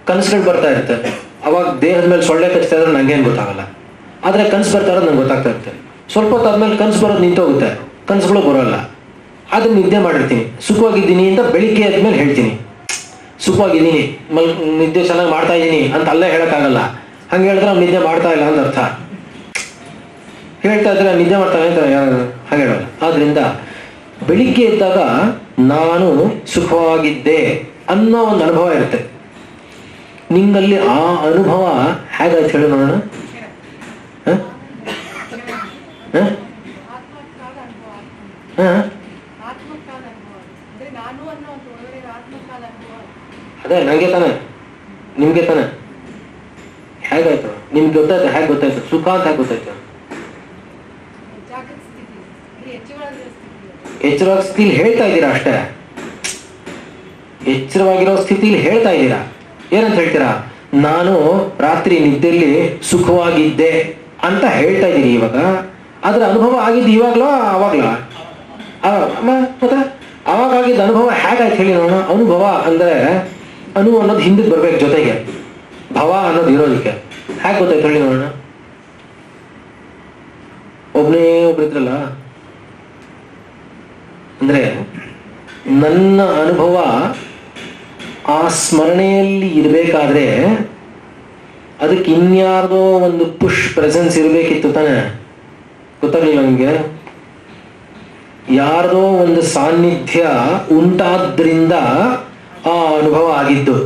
ಕನಸುಗಳು ಬರ್ತಾ ಇರುತ್ತೆ. ಅವಾಗ ದೇಹದ ಮೇಲೆ ಸೊಳ್ಳೆ ಕಚ್ತಾ ಇದ್ರೆ ನಂಗೇನು ಗೊತ್ತಾಗಲ್ಲ. ಆದರೆ ಕನಸು ಬರ್ತಾ ಇರೋದು ನಂಗೆ ಗೊತ್ತಾಗ್ತಾ ಇರುತ್ತೆ. ಸ್ವಲ್ಪ ಹೊತ್ತು ಆದ್ಮೇಲೆ ಕನಸು ಬರೋದು ನಿಂತೋಗುತ್ತೆ, ಕನಸುಗಳು ಬರೋಲ್ಲ. ಅದನ್ನ ನಿದ್ದೆ ಮಾಡಿರ್ತೀನಿ, ಸುಖವಾಗಿದ್ದೀನಿ ಅಂತ ಬೆಳಿಗ್ಗೆ ಆದ್ಮೇಲೆ ಹೇಳ್ತೀನಿ ಸುಖವಾಗಿದ್ದೀನಿ, ನಿದ್ದೆ ಚೆನ್ನಾಗಿ ಮಾಡ್ತಾ ಇದ್ದೀನಿ ಅಂತ ಅಲ್ಲೇ ಹೇಳೋಕ್ಕಾಗಲ್ಲ. ಹಂಗೆ ಹೇಳಿದ್ರೆ ಅವ್ನು ನಿದ್ದೆ ಮಾಡ್ತಾ ಇಲ್ಲ ಅಂತ ಅರ್ಥ. ಹೇಳ್ತಾ ಇದ್ರೆ ನಿದ್ದೆ ಮಾಡ್ತಾನೆ ಅಂತ ಹಾಗೆ ಹೇಳೋಲ್ಲ. ಆದ್ರಿಂದ ಬೆಳಿಗ್ಗೆ ಎದ್ದಾಗ ನಾನು ಸುಖವಾಗಿದ್ದೆ ಅನ್ನೋ ಒಂದು ಅನುಭವ ಇರುತ್ತೆ ನಿಂಗಲ್ಲಿ. ಆ ಅನುಭವ ಹೇಗಾಯ್ತು ಹೇಳಿ ನೋಡೋಣ. ಅದೇ ನಂಗೆ ತಾನೆ, ನಿಮ್ಗೆ ತಾನೆ. ಹೇಗಾಯ್ತು ನಿಮ್ಗೆ ಗೊತ್ತಾಯ್ತು? ಹೇಗೆ ಗೊತ್ತಾಯ್ತು ಸುಖ ಅಂತ? ಹೇಗೆ ಗೊತ್ತಾಯ್ತು? ಎಚ್ಚರವಾದ ಸ್ಥಿತಿಲಿ ಹೇಳ್ತಾ ಇದ್ದೀರಾ ಅಷ್ಟೇ. ಎಚ್ಚರವಾಗಿರೋ ಸ್ಥಿತಿಲಿ ಹೇಳ್ತಾ ಇದ್ದೀರಾ. ಏನಂತ ಹೇಳ್ತೀರಾ? ನಾನು ರಾತ್ರಿ ನಿದ್ದೆಯಲ್ಲಿ ಸುಖವಾಗಿದ್ದೆ ಅಂತ ಹೇಳ್ತಾ ಇದ್ದೀನಿ ಇವಾಗ. ಆದ್ರೆ ಅನುಭವ ಆಗಿದ್ದು ಇವಾಗ್ಲೋ ಅವಾಗ್ಲೋ? ಮತ್ತೆ ಅವಾಗ ಆಗಿದ್ದ ಅನುಭವ ಹೇಗಾಯ್ತು ಹೇಳಿ ನೋಡೋಣ. ಅನುಭವ ಅಂದ್ರೆ ಅನು ಅನ್ನೋದು ಹಿಂದಕ್ಕೆ ಬರ್ಬೇಕು, ಜೊತೆಗೆ ಭವ ಅನ್ನೋದು ಇರೋದಕ್ಕೆ. ಹೇಗೆ ಗೊತ್ತಾಯ್ತು ಹೇಳಿ ನೋಡೋಣ. ಒಬ್ರಿದ್ರಲ್ಲ ಅಂದ್ರೆ ನನ್ನ ಅನುಭವ ಆ ಸ್ಮರಣೆಯಲ್ಲಿ ಇರಬೇಕಾದ್ರೆ ಅದಕ್ಕೆ ಇನ್ಯಾರ್ದೋ ಒಂದು ಪುಷ್ ಪ್ರೆಸೆನ್ಸ್ ಇರಬೇಕಿತ್ತು ತಾನೆ. ಗೊತ್ತಾಗ್ಲಿಲ್ಲ ನಿಮ್ಗೆ? ಯಾರ್ದೋ ಒಂದು ಸಾನ್ನಿಧ್ಯ ಉಂಟಾದ್ರಿಂದ ಆ ಅನುಭವ ಆಗಿದ್ದು.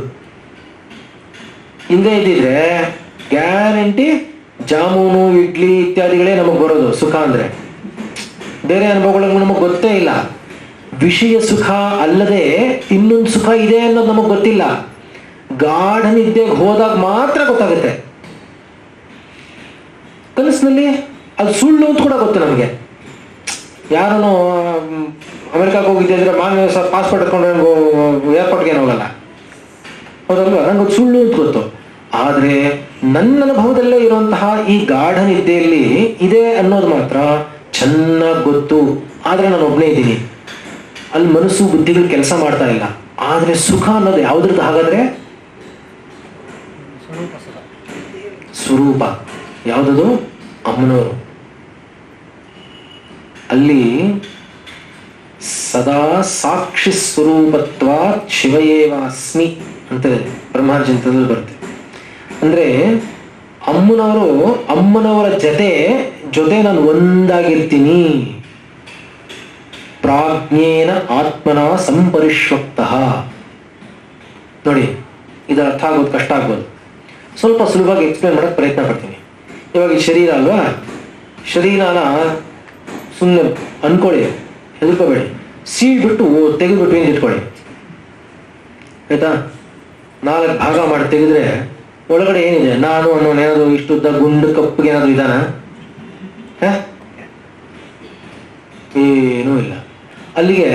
ಹಿಂದೆ ಇದ್ದಿದ್ರೆ ಗ್ಯಾರಂಟಿ ಜಾಮೂನು ಇಡ್ಲಿ ಇತ್ಯಾದಿಗಳೇ ನಮಗೆ ಬರೋದು ಸುಖ ಅಂದ್ರೆ. ಬೇರೆ ಅನುಭವಗಳು ನಮಗೆ ಗೊತ್ತೇ ಇಲ್ಲ. ವಿಷಯ ಸುಖ ಅಲ್ಲದೆ ಇನ್ನೊಂದು ಸುಖ ಇದೆ ಅನ್ನೋದು ನಮಗೆ ಗೊತ್ತಿಲ್ಲ. ಗಾಢ ನಿದ್ದೆಗೆ ಹೋದಾಗ ಮಾತ್ರ ಗೊತ್ತಾಗುತ್ತೆ. ಕನಸಿನಲ್ಲಿ ಅದು ಸುಳ್ಳು ಅಂತ ಕೂಡ ಗೊತ್ತು ನಮಗೆ. ಯಾರನ್ನು ಅಮೆರಿಕಕ್ಕೆ ಹೋಗಿದ್ದೆ ಅಂದ್ರೆ ಪಾಸ್ಪೋರ್ಟ್ ಎತ್ಕೊಂಡು ಏರ್ಪೋರ್ಟ್ಗೆ ಏನು ಹೋಗಲ್ಲ, ಹೌದಲ್ವಾ? ನಂಗೆ ಸುಳ್ಳು ಅಂತ ಗೊತ್ತು. ಆದರೆ ನನ್ನ ಅನುಭವದಲ್ಲೇ ಇರುವಂತಹ ಈ ಗಾಢ ನಿದ್ದೆಯಲ್ಲಿ ಇದೆ ಅನ್ನೋದು ಮಾತ್ರ ಚೆನ್ನಾಗಿ ಗೊತ್ತು. ಆದರೆ ನಾನು ಒಬ್ಬನೇ ಇದ್ದೀನಿ, ಅಲ್ಲಿ ಮನಸ್ಸು ಬುದ್ಧಿಗಳು ಕೆಲಸ ಮಾಡ್ತಾ ಇಲ್ಲ. ಆದರೆ ಸುಖ ಅನ್ನೋದು ಯಾವುದ್ರದ್ದು? ಹಾಗಾದ್ರೆ ಸ್ವರೂಪ ಯಾವುದದು? ಅಮ್ಮನವರು. ಅಲ್ಲಿ ಸದಾ ಸಾಕ್ಷಿ ಸ್ವರೂಪತ್ವ ಶಿವಯೇವಾಸ್ಮಿ ಅಂತ ಬ್ರಹ್ಮಾರ್ಜಂತದಲ್ಲಿ ಬರುತ್ತೆ. ಅಂದ್ರೆ ಅಮ್ಮನವರ ಜೊತೆ ನಾನು ಒಂದಾಗಿರ್ತೀನಿ. ಪ್ರಾಜ್ಞೇನ ಆತ್ಮನ ಸಂಪರಿಶ್ವಕ್ತಃ. ನೋಡಿ, ಇದರ ಅರ್ಥ ಆಗೋದು ಕಷ್ಟ ಆಗ್ಬೋದು. ಸ್ವಲ್ಪ ಸುಲಭವಾಗಿ ಎಕ್ಸ್ಪ್ಲೇನ್ ಮಾಡಕ್ಕೆ ಪ್ರಯತ್ನ ಪಡ್ತೀನಿ. ಇವಾಗ ಈ ಶರೀರ ಅಲ್ವಾ, ಶರೀರನ ಸುಮ್ಮನೆ ಅನ್ಕೊಳ್ಳಿ, ಹೆದರ್ಕೋಬೇಡಿ. ಸೀಳ್ಬಿಟ್ಟು ತೆಗೆದ್ಬಿಟ್ಟು ಏನು ಇಟ್ಕೊಳ್ಳಿ, ಆಯ್ತಾ? 4 ಭಾಗ ಮಾಡಿ ತೆಗೆದ್ರೆ ಒಳಗಡೆ ಏನಿದೆ? ನಾನು ಅನ್ನೋನು ಏನಾದ್ರು ಇಷ್ಟುದ್ದ ಗುಂಡು ಕಪ್ಪಿಗೆ ಏನಾದ್ರು ಇದಾನ? ಏನೂ ಇಲ್ಲ. ಅಲ್ಲಿಗೆ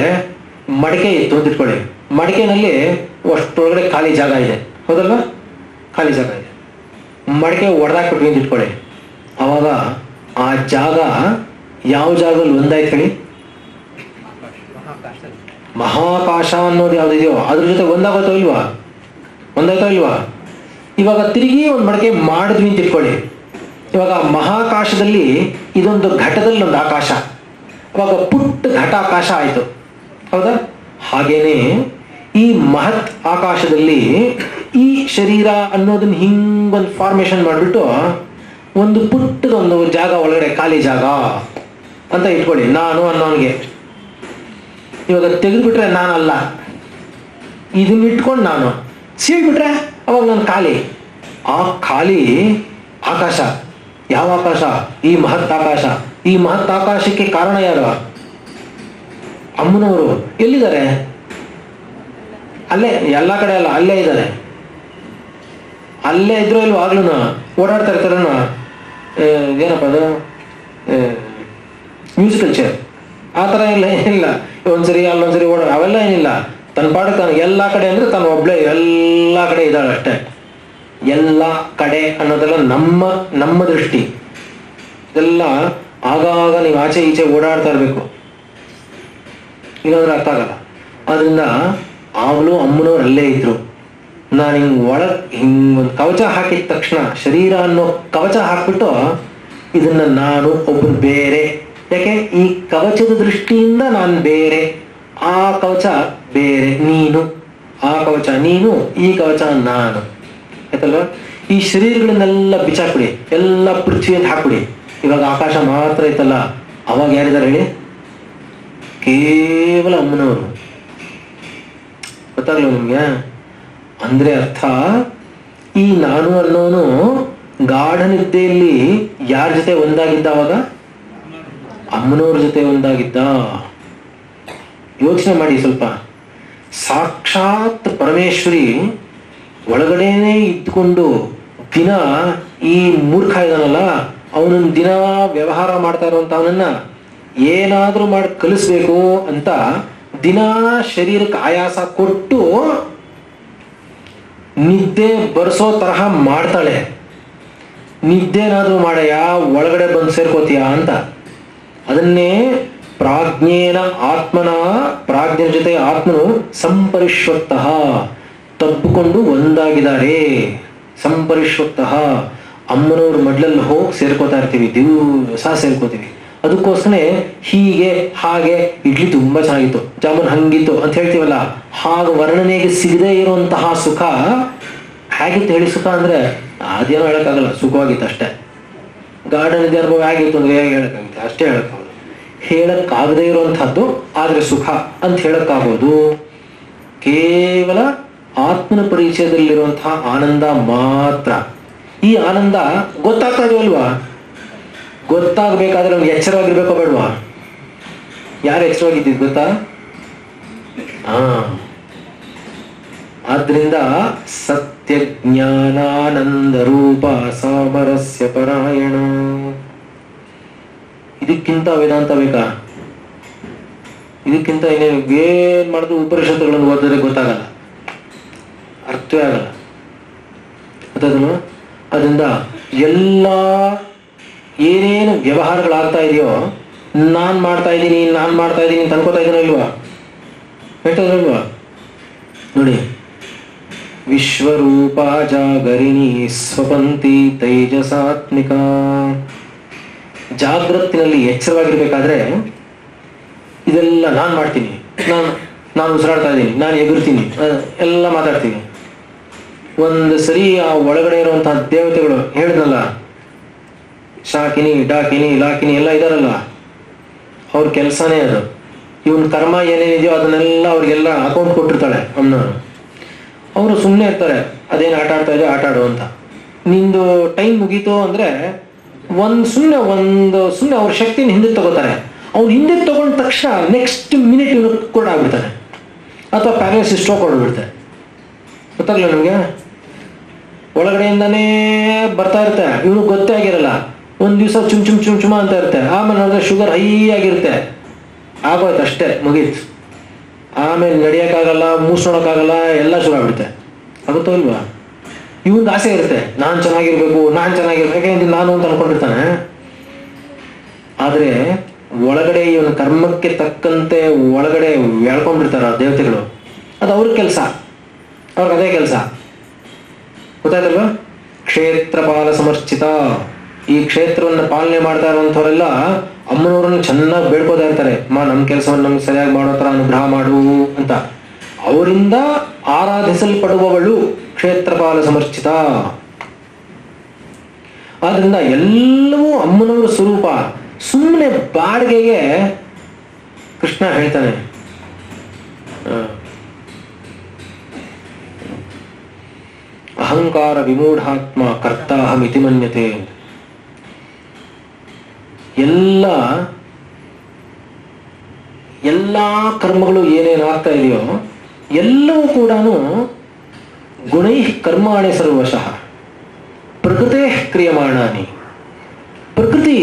ಮಡಿಕೆ ಇತ್ತು ಅಂತ ಇಟ್ಕೊಳ್ಳಿ. ಮಡಿಕೆನಲ್ಲಿ ಅಷ್ಟೊಳಗಡೆ ಖಾಲಿ ಜಾಗ ಇದೆ, ಹೌದಲ್ವಾ? ಖಾಲಿ ಜಾಗ ಇದೆ. ಮಡಿಕೆ ಒಡೆದಾಕ್ಬಿಟ್ವಿ ಅಂತ ಇಟ್ಕೊಳ್ಳಿ. ಅವಾಗ ಆ ಜಾಗ ಯಾವ ಜಾಗದಲ್ಲಿ ಒಂದಾಯ್ತು ಹೇಳಿ? ಮಹಾಕಾಶ ಅನ್ನೋದು ಯಾವ್ದಿದೆಯೋ ಅದ್ರ ಜೊತೆ ಒಂದಾಗೋತೋ ಇಲ್ವಾ? ಒಂದಾಯ್ತೋ ಇಲ್ವಾ? ಇವಾಗ ತಿರುಗಿ ಒಂದು ಮಡಿಕೆ ಮಾಡಿದ್ವಿ ಅಂತ ಇಟ್ಕೊಳ್ಳಿ. ಇವಾಗ ಮಹಾಕಾಶದಲ್ಲಿ ಇದೊಂದು ಘಟದಲ್ಲಿ ಒಂದು ಆಕಾಶ, ಅವಾಗ ಪುಟ್ಟ ಘಟಾಕಾಶ ಆಯಿತು, ಹೌದಾ? ಹಾಗೇನೆ ಈ ಮಹತ್ ಆಕಾಶದಲ್ಲಿ ಈ ಶರೀರ ಅನ್ನೋದನ್ನ ಹಿಂಗೊಂದು ಫಾರ್ಮೇಶನ್ ಮಾಡಿಬಿಟ್ಟು ಒಂದು ಪುಟ್ಟದೊಂದು ಜಾಗ ಒಳಗಡೆ ಖಾಲಿ ಜಾಗ ಅಂತ ಇಟ್ಕೊಳ್ಳಿ, ನಾನು ಅನ್ನೋನಿಗೆ. ಇವಾಗ ತೆಗೆದುಬಿಟ್ರೆ ನಾನಲ್ಲ, ಇದನ್ನ ಇಟ್ಕೊಂಡು ನಾನು ಸೀಳ್ಬಿಟ್ರೆ ಅವಾಗ ನಾನು ಖಾಲಿ. ಆ ಖಾಲಿ ಆಕಾಶ ಯಾವ ಆಕಾಶ? ಈ ಮಹತ್ ಆಕಾಶ. ಈ ಮಹತ್ ಆಕಾಶಕ್ಕೆ ಕಾರಣ ಯಾರು? ಅಮ್ಮನವರು. ಎಲ್ಲಿದ್ದಾರೆ? ಅಲ್ಲೇ, ಎಲ್ಲ ಕಡೆ ಅಲ್ಲ, ಅಲ್ಲೇ ಇದ್ದಾರೆ. ಅಲ್ಲೇ ಇದ್ರು ಇಲ್ವ? ಆಗ್ಲೂ ಓಡಾಡ್ತಾ ಇರ್ತಾರೇನೋ. ಏನಪ್ಪ ಅದು, ಮ್ಯೂಸಿಕಲ್ ಚೇರ್ ಆ ಥರ ಎಲ್ಲ ಏನಿಲ್ಲ. ಒಂದ್ಸರಿ ಅಲ್ಲೊಂದ್ಸರಿ ಅವೆಲ್ಲ ಏನಿಲ್ಲ. ತನ್ನ ಪಾಡಕ್ಕೆ ತಾನು ಎಲ್ಲ ಕಡೆ ಅಂದರೆ ತಾನು ಒಬ್ಳೆ ಎಲ್ಲ ಕಡೆ ಇದ್ದಾಳೆ ಅಷ್ಟೇ. ಎಲ್ಲ ಕಡೆ ಅನ್ನೋದೆಲ್ಲ ನಮ್ಮ ದೃಷ್ಟಿ. ಇದೆಲ್ಲ ಆಗಾಗ ನೀವು ಆಚೆ ಈಚೆ ಓಡಾಡ್ತಾ ಇರಬೇಕು, ಇಲ್ಲಾಂದ್ರೆ ಅರ್ಥ ಆಗಲ್ಲ. ಆದ್ರಿಂದ ಆಗಲೂ ಅಮ್ಮನವ್ರು ಅಲ್ಲೇ ಇದ್ರು. ನಾನು ಒಂದು ಕವಚ ಹಾಕಿದ ತಕ್ಷಣ, ಶರೀರ ಅನ್ನೋ ಕವಚ ಹಾಕ್ಬಿಟ್ಟು ಇದನ್ನ ನಾನು ಒಬ್ಬನು ಬೇರೆ, ಯಾಕೆ ಈ ಕವಚದ ದೃಷ್ಟಿಯಿಂದ ನಾನು ಬೇರೆ, ಆ ಕವಚ ಬೇರೆ, ನೀನು ಆ ಕವಚ ನೀನು, ಈ ಕವಚ ನಾನು, ಆಯ್ತಲ್ವ? ಈ ಶರೀರಗಳನ್ನೆಲ್ಲ ಬಿಚ್ಚಾಕ್ಬಿಡಿ, ಎಲ್ಲ ಪೃಥ್ವಿ ಅಂತ ಹಾಕ್ಬಿಡಿ. ಇವಾಗ ಆಕಾಶ ಮಾತ್ರ ಐತಲ್ಲ, ಅವಾಗ ಯಾರಿದ್ದಾರೆ ಹೇಳಿ? ಕೇವಲ ಅಮ್ಮನವರು. ಗೊತ್ತಾಗ್ಲಿಲ್ಲ ನಿಮ್ಗೆ? ಅಂದ್ರೆ ಅರ್ಥ, ಈ ನಾನು ಅನ್ನೋನು ಗಾಢ ನಿದ್ದೆಯಲ್ಲಿ ಯಾರ ಜೊತೆ ಒಂದಾಗಿದ್ದ? ಅವಾಗ ಅಮ್ಮನವ್ರ ಜೊತೆ ಒಂದಾಗಿದ್ದ. ಯೋಚನೆ ಮಾಡಿ ಸ್ವಲ್ಪ. ಸಾಕ್ಷಾತ್ ಪರಮೇಶ್ವರಿ ಒಳಗಡೆನೆ ಇದ್ದುಕೊಂಡು ದಿನ ಈ ಮೂರ್ಖ ಇದಾನಲ್ಲ, ಅವನನ್ನ ದಿನ ವ್ಯವಹಾರ ಮಾಡ್ತಾ ಇರುವಂತ ಅವನನ್ನ ಏನಾದ್ರೂ ಮಾಡಿ ಕಲಿಸ್ಬೇಕು ಅಂತ ದಿನ ಶರೀರಕ್ಕೆ ಆಯಾಸ ಕೊಟ್ಟು ನಿದ್ದೆ ಬರ್ಸೋ ತರಹ ಮಾಡ್ತಾಳೆ. ನಿದ್ದೆನಾದ್ರೂ ಮಾಡಯ್ಯ, ಒಳಗಡೆ ಬಂದು ಸೇರ್ಕೋತೀಯ ಅಂತ. ಅದನ್ನೇ ಪ್ರಾಜ್ಞೇನ ಆತ್ಮನ, ಪ್ರಾಜ್ಞನ ಜೊತೆ ಆತ್ಮನು ಸಂಪರಿಶ್ವಕ್ತಃ, ತಬ್ಬಿಕೊಂಡು ಒಂದಾಗಿದ್ದಾರೆ. ಸಂಪರಿಶ್ವಕ್ತಃ, ಅಮ್ಮನವ್ರ ಮಡ್ಲಲ್ಲಿ ಹೋಗಿ ಸೇರ್ಕೋತಾ ಇರ್ತೀವಿ, ದಿವಸ ಸೇರ್ಕೋತೀವಿ. ಅದಕ್ಕೋಸ್ಕರ ಹೀಗೆ ಹಾಗೆ ಇಡ್ಲಿ ತುಂಬಾ ಚೆನ್ನಾಗಿತ್ತು, ಜಾಮೂನ್ ಹಂಗಿತ್ತು ಅಂತ ಹೇಳ್ತೀವಲ್ಲ, ಹಾಗೆ ವರ್ಣನೆಗೆ ಸಿಗದೇ ಇರುವಂತಹ ಸುಖ ಹೇಗಿತ್ತು ಹೇಳಿ? ಸುಖ ಅಂದ್ರೆ ಅದೇನೋ ಹೇಳಕ್ಕಾಗಲ್ಲ, ಸುಖವಾಗಿತ್ತು ಅಷ್ಟೇ. ಗಾರ್ಡನ್ ಇದೆ ಅನುಭವ ಹೇಗಿತ್ತು ಅಂದ್ರೆ ಹೇಗೆ ಹೇಳಕ್ಕಾಗುತ್ತೆ? ಅಷ್ಟೇ ಹೇಳಕ್ಕಾಗಲ್ಲ. ಹೇಳಕ್ಕಾಗದೇ ಇರುವಂತಹದ್ದು ಆದ್ರೆ ಸುಖ ಅಂತ ಹೇಳಕ್ಕಾಗೋದು ಕೇವಲ ಆತ್ಮನ ಪರಿಚಯದಲ್ಲಿರುವಂತಹ ಆನಂದ ಮಾತ್ರ. ಈ ಆನಂದ ಗೊತ್ತಾಗ್ತಾ ಇದೆಯಲ್ವಾ? ಗೊತ್ತಾಗಬೇಕಾದ್ರೆ ಅವ್ನಿಗೆ ಎಚ್ಚರವಾಗಿರ್ಬೇಕೋ ಬೇಡವಾ? ಯಾರು ಎಚ್ಚರವಾಗಿದ್ದಿದ್ದು ಗೊತ್ತಾ? ಆದ್ರಿಂದ ಸತ್ಯ ಜ್ಞಾನಾನಂದ ರೂಪ ಸಾಮರಸ್ಯ ಪರಾಯಣ. ಇದಕ್ಕಿಂತ ವೇದಾಂತ ಬೇಕಾ? ಇದಕ್ಕಿಂತ ಏನ್ ಮಾಡಿದ್ರು ಉಪನಿಷತ್ತುಗಳನ್ನು ಓದಿದ್ರೆ ಗೊತ್ತಾಗಲ್ಲ, ಅರ್ಥವೇ ಆಗಲ್ಲ. ಗೊತ್ತಾದನು? ಅದರಿಂದ ಎಲ್ಲ ಏನೇನು ವ್ಯವಹಾರಗಳಾಗ್ತಾ ಇದೆಯೋ, ನಾನು ಮಾಡ್ತಾ ಇದ್ದೀನಿ ಅಂತ ಅನ್ಕೋತಾ ಇದ್ದೀನೋ ಇಲ್ವಾ? ಹೇಳ್ತದಲ್ವಾ? ನೋಡಿ, ವಿಶ್ವರೂಪ ಜಾಗರಿಣಿ ಸ್ವಪಂತಿ ತೈಜಸಾತ್ಮಿಕ. ಜಾಗೃತಿನಲ್ಲಿ ಎಚ್ಚರವಾಗಿರ್ಬೇಕಾದ್ರೆ ಇದೆಲ್ಲ ನಾನು ಮಾಡ್ತೀನಿ, ನಾನು ಉಸಿರಾಡ್ತಾ ಇದ್ದೀನಿ, ನಾನು ಎಗುರ್ತೀನಿ, ಎಲ್ಲ ಮಾತಾಡ್ತೀನಿ. ಒಂದು ಸರಿ ಆ ಒಳಗಡೆ ಇರುವಂತಹ ದೇವತೆಗಳು ಹೇಳಿದ್ನಲ್ಲ, ಶಾಕಿನಿ ಡಾಕಿನಿ ಲಾಕಿನಿ ಎಲ್ಲ ಇದಾರಲ್ಲ, ಅವ್ರ ಕೆಲಸನೇ ಅದು. ಇವನ್ ಕರ್ಮ ಏನೇನಿದೆಯೋ ಅದನ್ನೆಲ್ಲ ಅವ್ರಿಗೆಲ್ಲ ಅಕೌಂಟ್ ಕೊಟ್ಟಿರ್ತಾಳೆ ಅಮ್ಮನವರು. ಅವರು ಸುಮ್ಮನೆ ಇರ್ತಾರೆ, ಅದೇನು ಆಟ ಆಡ್ತಾ ಇದೆಯೋ ಆಟ ಆಡು ಅಂತ. ನಿಂದು ಟೈಮ್ ಮುಗೀತು ಅಂದ್ರೆ ಸುಮ್ಮನೆ ಅವ್ರ ಶಕ್ತಿನ ಹಿಂದೆ ತಗೋತಾರೆ. ಅವ್ನು ಹಿಂದೆ ತಗೊಂಡ ತಕ್ಷಣ ನೆಕ್ಸ್ಟ್ ಮಿನಿಟ್ ಇವನು ಕೂಡ ಆಗ್ಬಿಡ್ತಾನೆ, ಅಥವಾ ಪ್ಯಾರಾಲಿಸಿಸ್ ಸ್ಟ್ರೋಕ್ ಹೊಡ್ಬಿಡ್ತಾರೆ. ಗೊತ್ತಾಗಲ್ಲ ನಮಗೆ? ಒಳಗಡೆಯಿಂದಾನೇ ಬರ್ತಾ ಇರುತ್ತೆ, ಇವನು ಗೊತ್ತೇ ಆಗಿರಲ್ಲ. ಒಂದ್ ದಿವಸ ಚುಮ್ ಅಂತ ಇರುತ್ತೆ, ಆಮೇಲೆ ನೋಡಿದ್ರೆ ಶುಗರ್ ಹೈ ಆಗಿರುತ್ತೆ, ಆಗೋಯ್ತು ಅಷ್ಟೇ, ಮುಗೀತು. ಆಮೇಲೆ ನಡೆಯೋಕ್ಕಾಗಲ್ಲ, ಮೂಸ್ನೋಡಕ್ಕಾಗಲ್ಲ, ಎಲ್ಲ ಶುರು ಆಗ್ಬಿಡುತ್ತೆ. ಆಗುತ್ತೋ ಇಲ್ವಾ? ಇವನ್ ಆಸೆ ಇರುತ್ತೆ, ನಾನು ಚೆನ್ನಾಗಿರ್ಬೇಕು, ಯಾಕೆಂದ್ರೆ ನಾನು ಅಂತ ಅನ್ಕೊಂಡಿರ್ತಾನೆ. ಆದ್ರೆ ಒಳಗಡೆ ಇವನ ಕರ್ಮಕ್ಕೆ ತಕ್ಕಂತೆ ಒಳಗಡೆ ಎಳ್ಕೊಂಡ್ಬಿಡ್ತಾರ ದೇವತೆಗಳು. ಅದು ಅವ್ರ ಕೆಲಸ, ಅವ್ರಿಗೆ ಅದೇ ಕೆಲಸ. ಗೊತ್ತಾಯ್ತಲ್ವಾ? ಕ್ಷೇತ್ರಪಾಲ ಸಮರ್ಚಿತ. ಈ ಕ್ಷೇತ್ರವನ್ನು ಪಾಲನೆ ಮಾಡ್ತಾ ಇರುವಂಥವರೆಲ್ಲ ಅಮ್ಮನವ್ರನ್ನ ಚೆನ್ನಾಗಿ ಬೇಡ್ಕೋತಾ ಇರ್ತಾರೆ, ನಮ್ಮ ಕೆಲಸವನ್ನು ನಮ್ಗೆ ಸರಿಯಾಗಿ ಮಾಡೋ ಥರ ಅನುಗ್ರಹ ಮಾಡು ಅಂತ. ಅವರಿಂದ ಆರಾಧಿಸಲ್ಪಡುವವಳು ಕ್ಷೇತ್ರಪಾಲ ಸಮರ್ಚಿತ. ಆದ್ರಿಂದ ಎಲ್ಲವೂ ಅಮ್ಮನವರ ಸ್ವರೂಪ. ಸುಮ್ಮನೆ ಬಾಡಿಗೆಗೆ ಕೃಷ್ಣ ಹೇಳ್ತಾನೆ, ಅಹಂಕಾರ ವಿಮೂಢಾತ್ಮ ಕರ್ತಾಹಮಿತಿ ಮನ್ಯತೆ. ಎಲ್ಲ ಕರ್ಮಗಳು ಏನೇನಾಗ್ತಾ ಇದೆಯೋ ಎಲ್ಲವೂ ಕೂಡ ಗುಣೈ ಕರ್ಮಾಣಿ ಸರ್ವಶಃ ಪ್ರಕೃತೇ ಕ್ರಿಯಮಾಣಾನಿ. ಪ್ರಕೃತಿ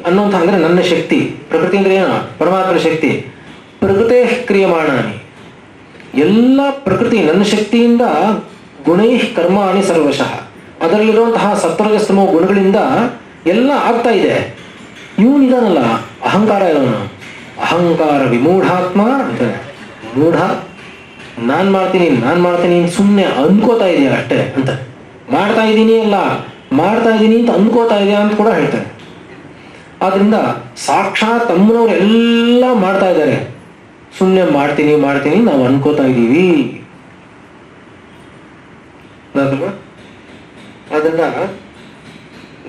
ಅನ್ನೋಂಥ ಅಂದ್ರೆ ನನ್ನ ಶಕ್ತಿ. ಪ್ರಕೃತಿ ಅಂದ್ರೆ ಏನು? ಪರಮಾತ್ಮನ ಶಕ್ತಿ. ಪ್ರಕೃತೇ ಕ್ರಿಯಮಾಣಾನಿ, ಎಲ್ಲ ಪ್ರಕೃತಿ ನನ್ನ ಶಕ್ತಿಯಿಂದ ಗುಣೈ ಕರ್ಮಾಣಿ ಸರ್ವಶಃ, ಅದರಲ್ಲಿರುವಂತಹ ಸತ್ವರಜಸ್ತಮೋ ಗುಣಗಳಿಂದ ಎಲ್ಲ ಆಗ್ತಾ ಇದೆ. ಇವನಿದಾನಲ್ಲ ಅಹಂಕಾರ ಇರೋನು, ಅಹಂಕಾರ ವಿಮೂಢಾತ್ಮ ಅಂತಾನೆ. ಮೂಢ ನಾನು ಮಾಡ್ತೀನಿ ಸುಮ್ಮನೆ ಅನ್ಕೋತಾ ಇದೆಯಾ ಅಷ್ಟೇ ಅಂತ. ಮಾಡ್ತಾ ಇದ್ದೀನಿ ಅಲ್ಲ, ಮಾಡ್ತಾ ಇದ್ದೀನಿ ಅಂತ ಅನ್ಕೋತಾ ಇದೆಯಾ ಅಂತ ಕೂಡ ಹೇಳ್ತಾರೆ. ಆದ್ರಿಂದ ಸಾಕ್ಷಾತ್ ಅಮ್ಮನವ್ರು ಎಲ್ಲ ಮಾಡ್ತಾ ಇದ್ದಾರೆ, ಸುಮ್ಮನೆ ಮಾಡ್ತೀನಿ ನಾವು ಅನ್ಕೋತಾ ಇದ್ದೀವಿ. ಅದರಿಂದ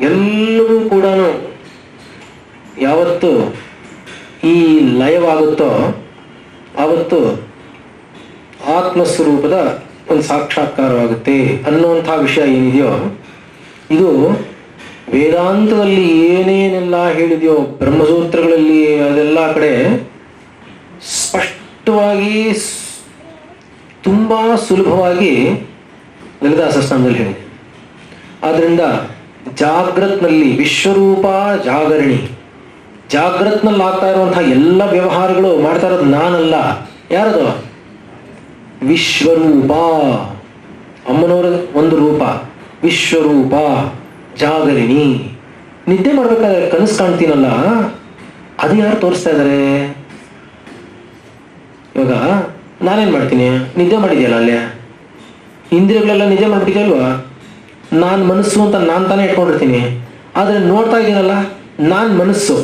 ಎಲ್ಲವೂ ಕೂಡ ಯಾವತ್ತು ಈ ಲಯವಾಗುತ್ತೋ ಆವತ್ತು ಆತ್ಮಸ್ವರೂಪದ ಒಂದು ಸಾಕ್ಷಾತ್ಕಾರವಾಗುತ್ತೆ ಅನ್ನುವಂಥ ವಿಷಯ ಏನಿದೆಯೋ ಇದು ವೇದಾಂತದಲ್ಲಿ ಏನೇನೆಲ್ಲ ಹೇಳಿದೆಯೋ, ಬ್ರಹ್ಮಸೂತ್ರಗಳಲ್ಲಿ ಅದೆಲ್ಲ ಕಡೆ ಸ್ಪಷ್ಟವಾಗಿ ತುಂಬ ಸುಲಭವಾಗಿ ಲಲಿತಾ ಸಹಸ್ರನಾಮದಲ್ಲಿ ಹೇಳಿದೆ. ಆದ್ದರಿಂದ ಜಾಗ್ರತ್ನಲ್ಲಿ ವಿಶ್ವರೂಪ ಜಾಗರಣಿ, ಜಾಗ್ರತ್ನಲ್ಲಿ ಆಗ್ತಾ ಇರುವಂತಹ ಎಲ್ಲ ವ್ಯವಹಾರಗಳು ಮಾಡ್ತಾ ಇರೋದು ನಾನಲ್ಲ. ಯಾರದು? ವಿಶ್ವರೂಪ, ಅಮ್ಮನವರ ಒಂದು ರೂಪ ವಿಶ್ವರೂಪ ಜಾಗರಣಿ. ನಿದ್ದೆ ಮಾಡ್ಬೇಕಾದ್ರೆ ಕನಸು ಕಾಣ್ತೀನಲ್ಲ, ಅದು ಯಾರು ತೋರಿಸ್ತಾ ಇದ್ದಾರೆ? ಇವಾಗ ನಾನೇನ್ ಮಾಡ್ತೀನಿ? ನಿದ್ದೆ ಮಾಡಿದ್ಯಲ್ಲ, ಅಲ್ಲೇ ಇಂದ್ರಿಯಗಳೆಲ್ಲ ನಿದ್ದೆ ಮಾಡ್ಬಿಟ್ಟಿದ್ಯಲ್ವಾ? ನಾನು ಮನಸ್ಸು ಅಂತ ನಾನು ತಾನೇ ಇಟ್ಕೊಂಡಿರ್ತೀನಿ. ಆದರೆ ನೋಡ್ತಾ ಇದ್ದೀನಲ್ಲ, ನಾನು ಮನಸ್ಸು.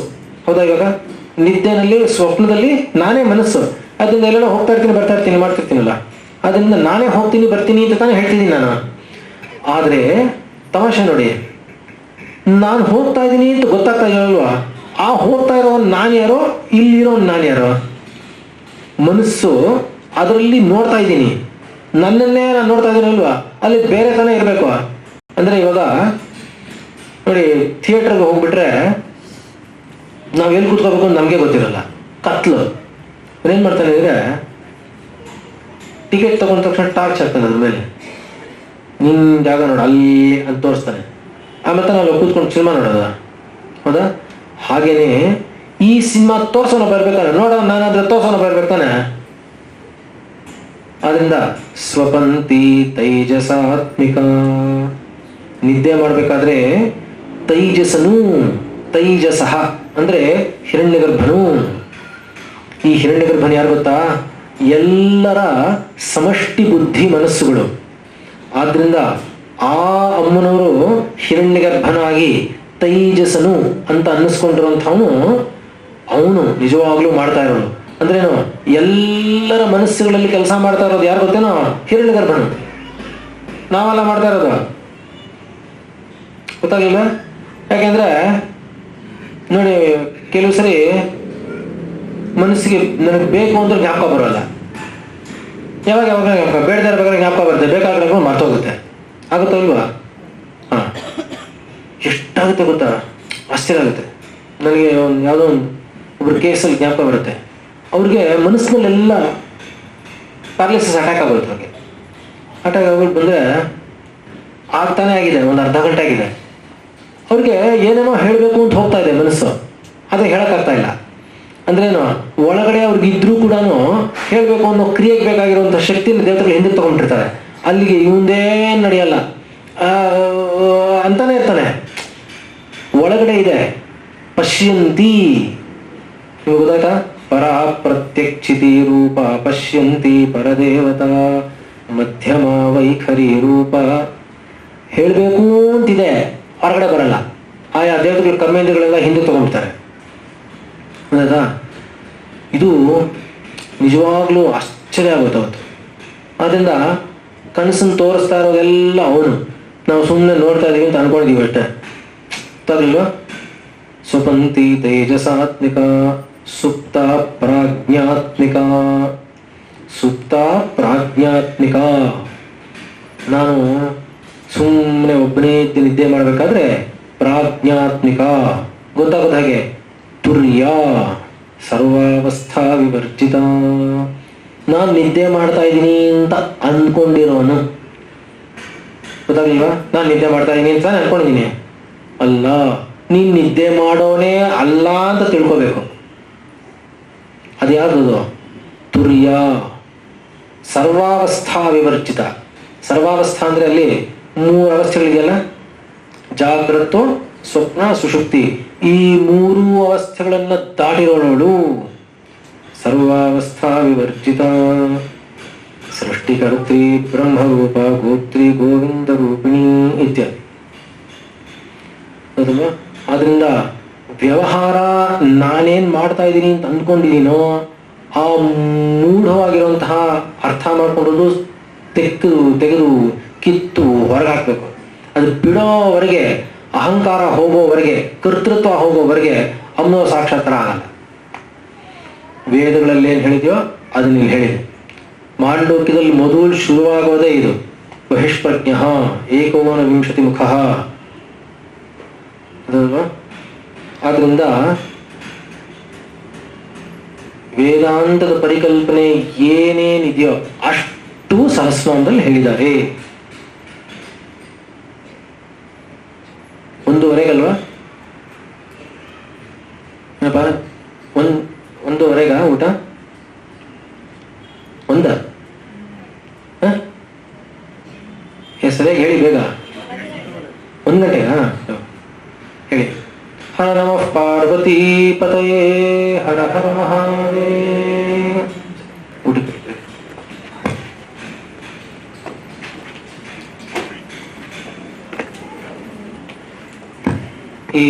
ಹೌದಾ? ಇವಾಗ ನಿದ್ದೆನಲ್ಲಿ ಸ್ವಪ್ನದಲ್ಲಿ ನಾನೇ ಮನಸ್ಸು. ಅದರಿಂದ ಎಲ್ಲೆಲ್ಲ ಹೋಗ್ತಾ ಇರ್ತೀನಿ, ಬರ್ತಾ ಇರ್ತೀನಿ, ಮಾಡ್ತಿರ್ತೀನಲ್ಲ, ಅದರಿಂದ ನಾನೇ ಹೋಗ್ತೀನಿ ಬರ್ತೀನಿ ಅಂತ ತಾನೇ ಹೇಳ್ತಿದ್ದೀನಿ ನಾನು. ಆದರೆ ತಮಾಷೆ ನೋಡಿ, ನಾನು ಹೋಗ್ತಾ ಇದ್ದೀನಿ ಅಂತ ಗೊತ್ತಾಗ್ತಾ ಇದೆಯಲ್ವಾ? ಆ ಹೋಗ್ತಾ ಇರೋನು ನಾನು ಯಾರೋ, ಇಲ್ಲಿರೋನು ನಾನು ಯಾರೋ? ಮನಸ್ಸು ಅದರಲ್ಲಿ ನೋಡ್ತಾ ಇದ್ದೀನಿ, ನನ್ನನ್ನೇ ನಾನು ನೋಡ್ತಾ ಇದ್ದೀನಲ್ವಾ? ಅಲ್ಲಿ ಬೇರೆ ತಾನೇ ಇರಬೇಕು. ಅಂದರೆ ಇವಾಗ ನೋಡಿ, ಥಿಯೇಟರ್ಗೆ ಹೋಗ್ಬಿಟ್ರೆ ನಾವು ಎಲ್ಲಿ ಕೂತ್ಕೋಬೇಕು ಅಂತ ನಮಗೆ ಗೊತ್ತಿರಲ್ಲ, ಕತ್ಲು. ಏನು ಮಾಡ್ತಾನೆ ಅಂದರೆ ಟಿಕೆಟ್ ತಗೊಂಡ ತಕ್ಷಣ ಟಾರ್ಚ್ ಹಾಕ್ತಾನೆ ಅದ್ರ ಮೇಲೆ, ನಿನ್ನ ಜಾಗ ನೋಡು ಅಲ್ಲಿ ಅಂತ ತೋರಿಸ್ತಾನೆ. ಆಮೇಲೆ ನಾವು ಕೂತ್ಕೊಂಡು ಸಿನಿಮಾ ನೋಡೋದ. ಹೌದಾ? ಹಾಗೇನೆ ಈ ಸಿನಿಮಾ ತೋರ್ಸೋಣ ಬರ್ಬೇಕಾನೆ, ನೋಡೋ ನಾನಾದ್ರೆ ತೋರ್ಸೋಣ ಬರ್ಬೇಕಾನೆ. ಆದ್ರಿಂದ ಸ್ವಪಂತಿ ತೈಜಸಾತ್ಮಿಕ, ನಿದ್ದೆ ಮಾಡಬೇಕಾದ್ರೆ ತೈಜಸನು, ತೈಜಸಃ ಅಂದ್ರೆ ಹಿರಣ್ಯಗರ್ಭನು. ಈ ಹಿರಣ್ಯಗರ್ಭನು ಯಾರು ಗೊತ್ತಾ? ಎಲ್ಲರ ಸಮಷ್ಟಿ ಬುದ್ಧಿ ಮನಸ್ಸುಗಳು. ಆದ್ರಿಂದ ಆ ಅಮ್ಮನವರು ಹಿರಣ್ಯಗರ್ಭನಾಗಿ ತೈಜಸನು ಅಂತ ಅನ್ನಿಸ್ಕೊಂಡಿರುವಂಥವನು ಅವನು ನಿಜವಾಗ್ಲೂ ಮಾಡ್ತಾ ಇರೋನು. ಅಂದ್ರೇನು? ಎಲ್ಲರ ಮನಸ್ಸುಗಳಲ್ಲಿ ಕೆಲಸ ಮಾಡ್ತಾ ಇರೋದು ಯಾರು ಗೊತ್ತೇನೋ? ಹಿರಣ್ಯಗರ್ಭನು. ನಾವೆಲ್ಲ ಮಾಡ್ತಾ ಇರೋದು ಗೊತ್ತಾಗಿಲ್ಲ. ಯಾಕೆಂದ್ರೆ ನೋಡಿ, ಕೆಲವು ಸರಿ ಮನಸ್ಸಿಗೆ ನನಗೆ ಬೇಕು ಅಂದ್ರೆ ಜ್ಞಾಪಕ ಬರೋಲ್ಲ. ಯಾವಾಗ ಜ್ಞಾಪಕ, ಬೇಡದೇ ಇರಬೇಕಾದ್ರೆ ಜ್ಞಾಪಕ ಬರುತ್ತೆ, ಬೇಕಾದ್ರೆ ಮರ್ತೋಗುತ್ತೆ. ಆಗುತ್ತೋ ಇಲ್ವಾ? ಹಾಂ, ಎಷ್ಟಾಗುತ್ತೆ ಗೊತ್ತಾ? ಆಶ್ಚರ್ಯ ಆಗುತ್ತೆ ನನಗೆ. ಒಂದು ಯಾವುದೋ ಒಬ್ರು ಕೇಸಲ್ಲಿ ಜ್ಞಾಪಕ ಬರುತ್ತೆ, ಅವ್ರಿಗೆ ಮನಸ್ಸಿನಲ್ಲೆಲ್ಲ ಪ್ಯಾರಲಿಸಿಸ್ ಅಟ್ಯಾಕ್ ಆಗುತ್ತೆ. ಅವ್ರಿಗೆ ಅಟ್ಯಾಕ್ ಆಗ್ಬಿಟ್ಟು ಬಂದರೆ ಆಗ್ತಾನೆ ಆಗಿದೆ, ಒಂದು ಅರ್ಧ ಗಂಟೆ ಆಗಿದೆ. ಅವ್ರಿಗೆ ಏನೇನೋ ಹೇಳಬೇಕು ಅಂತ ಹೋಗ್ತಾ ಇದೆ ಮನಸ್ಸು, ಆದರೆ ಹೇಳೋಕ್ಕಾಗ್ತಾ ಇಲ್ಲ. ಅಂದ್ರೇನು? ಒಳಗಡೆ ಅವ್ರಿಗಿದ್ರೂ ಕೂಡ ಹೇಳಬೇಕು ಅನ್ನೋ ಕ್ರಿಯೆಗೆ ಬೇಕಾಗಿರುವಂಥ ಶಕ್ತಿನ ದೇವತೆಗಳು ಹಿಂದೆ ತಗೊಂಡಿರ್ತಾರೆ. ಅಲ್ಲಿಗೆ ಇವಂದೇ ನಡೆಯಲ್ಲ ಅಂತಾನೆ ಇರ್ತಾನೆ. ಒಳಗಡೆ ಇದೆ ಪಶ್ಯಂತಿ. ನಿಮಗೆ ಗೊತ್ತಾಯ್ತಾ? ಪರ ಪ್ರತ್ಯಕ್ಷಿತಿ ರೂಪ ಪಶ್ಯಂತಿ ಪರದೇವತಾ ಮಧ್ಯಮ ವೈಖರಿ ರೂಪ. ಹೇಳಬೇಕು ಅಂತಿದೆ, ಹೊರಗಡೆ ಬರಲ್ಲ. ಆಯಾ ದೇವತೆಗಳ ಕರ್ಮೇಂದ್ರಗಳೆಲ್ಲ ಹಿಂದೆ ತಗೊಂಡ್ಬಿಡ್ತಾರೆ. ಹೌದಾ? ಇದು ನಿಜವಾಗ್ಲೂ ಆಶ್ಚರ್ಯ ಆಗುತ್ತೆ ಅವತ್ತು. ಆದ್ದರಿಂದ ಕನಸನ್ನು ತೋರಿಸ್ತಾ ಇರೋದೆಲ್ಲ ಅವನು, ನಾವು ಸುಮ್ಮನೆ ನೋಡ್ತಾ ಇದೀವಿ ಅಂತ ಅನ್ಕೊಂಡಿದೀವಿ ಅಷ್ಟೇ. ಗೊತ್ತಾಗಲಿಲ್ವ? ಸ್ವಪಂತಿ ತೇಜಸಾತ್ಮಿಕ ಸುಪ್ತ ಪ್ರಾಜ್ಞಾತ್ಮಿಕ. ಸುಪ್ತ ಪ್ರಾಜ್ಞಾತ್ಮಿಕ. ನಾನು ಸುಮ್ಮನೆ ಒಬ್ಬನೇ ನಿದ್ದೆ ಮಾಡಬೇಕಾದ್ರೆ ಪ್ರಾಜ್ಞಾತ್ಮಿಕ. ಗೊತ್ತಾಗೋದು ಹಾಗೆ. ತುರ್ಯ ಸರ್ವಾವಸ್ಥಾ ವಿವರ್ಜಿತ. ನಾನು ನಿದ್ದೆ ಮಾಡ್ತಾ ಇದ್ದೀನಿ ಅಂತ ಅಂದ್ಕೊಂಡಿರೋನು. ಗೊತ್ತಾಗಲಿಲ್ವಾ? ನಾನು ನಿದ್ದೆ ಮಾಡ್ತಾ ಇದ್ದೀನಿ ಅಂತ ಅನ್ಕೊಂಡಿದ್ದೀನಿ. ಅಲ್ಲ, ನೀನು ನಿದ್ದೆ ಮಾಡೋನೇ ಅಲ್ಲ ಅಂತ ತಿಳ್ಕೋಬೇಕು. ಅದು ಯಾವುದು? ತುರ್ಯ ಸರ್ವಾವಸ್ಥಾ ವಿವರ್ಜಿತ. ಸರ್ವಾವಸ್ಥಾ ಅಂದರೆ ಅಲ್ಲಿ 3 ಅವಸ್ಥೆಗಳಿದೆಯಲ್ಲ, ಜಾಗ್ರತ್ತು, ಸ್ವಪ್ನ, ಸುಷುಪ್ತಿ. ಈ 3 ಅವಸ್ಥೆಗಳನ್ನು ದಾಟಿರೋಳು ಸರ್ವಾವಸ್ಥಾ ವಿವರ್ಜಿತ. ಸೃಷ್ಟಿಕರ್ತ್ರಿ ಬ್ರಹ್ಮರೂಪ ಗೋತ್ರಿ ಗೋವಿಂದ ರೂಪಿಣಿ ಇತ್ಯಾದಿ. ಹೌದಲ್ವಾ? ಆದ್ರಿಂದ ವ್ಯವಹಾರ ನಾನೇನ್ ಮಾಡ್ತಾ ಇದ್ದೀನಿ ಅಂತ ಅಂದ್ಕೊಂಡಿದ್ದೀನೋ ಆ ಮೂಢವಾಗಿರುವಂತಹ ಅರ್ಥ ಮಾಡ್ಕೊಂಡೋದು ತೆಗೆದು ಕಿತ್ತು ಹೊರಗಾಕ್ಬೇಕು. ಅದು ಬಿಡೋವರೆಗೆ, ಅಹಂಕಾರ ಹೋಗೋವರೆಗೆ, ಕರ್ತೃತ್ವ ಹೋಗೋವರೆಗೆ ಅನ್ನೋ ಸಾಕ್ಷಾತ್ಕಾರ ಆಗಲ್ಲ. ವೇದಗಳಲ್ಲಿ ಏನು ಹೇಳಿದೆಯೋ ಅದನ್ನ ಇಲ್ಲಿ ಹೇಳಿದೆ. ಮಾಂಡೋಕ್ಯದಲ್ಲಿ ಮೊದಲು ಶುರುವಾಗೋದೇ ಇದು. ಬಹಿಷ್ಪ್ರಜ್ಞ ಏಕೋನ ವಿಂಶತಿ ಮುಖ. ಅದಲ್ವಾ? ಆದ್ರಿಂದ ವೇದಾಂತದ ಪರಿಕಲ್ಪನೆ ಏನೇನಿದೆಯೋ ಅಷ್ಟು ಸಹಸ್ರನಾಮದಲ್ಲಿ ಹೇಳಿದ್ದಾರೆ. ಒಂದೂವರೆಗಲ್ವಾ? ಒಂದೂವರೆಗ ಊಟ? ಸರಿಯಾಗಿ ಹೇಳಿ ಬೇಗ. 1 ಗಂಟೆಗಾ? ಹೇಳಿ. ಹರ ನಮಃ ಪಾರ್ವತಿ ಪತಯೇ ಹರ ಹರ ಮಹಾದೇವ. ಊಟಕ್ಕೆ ಈ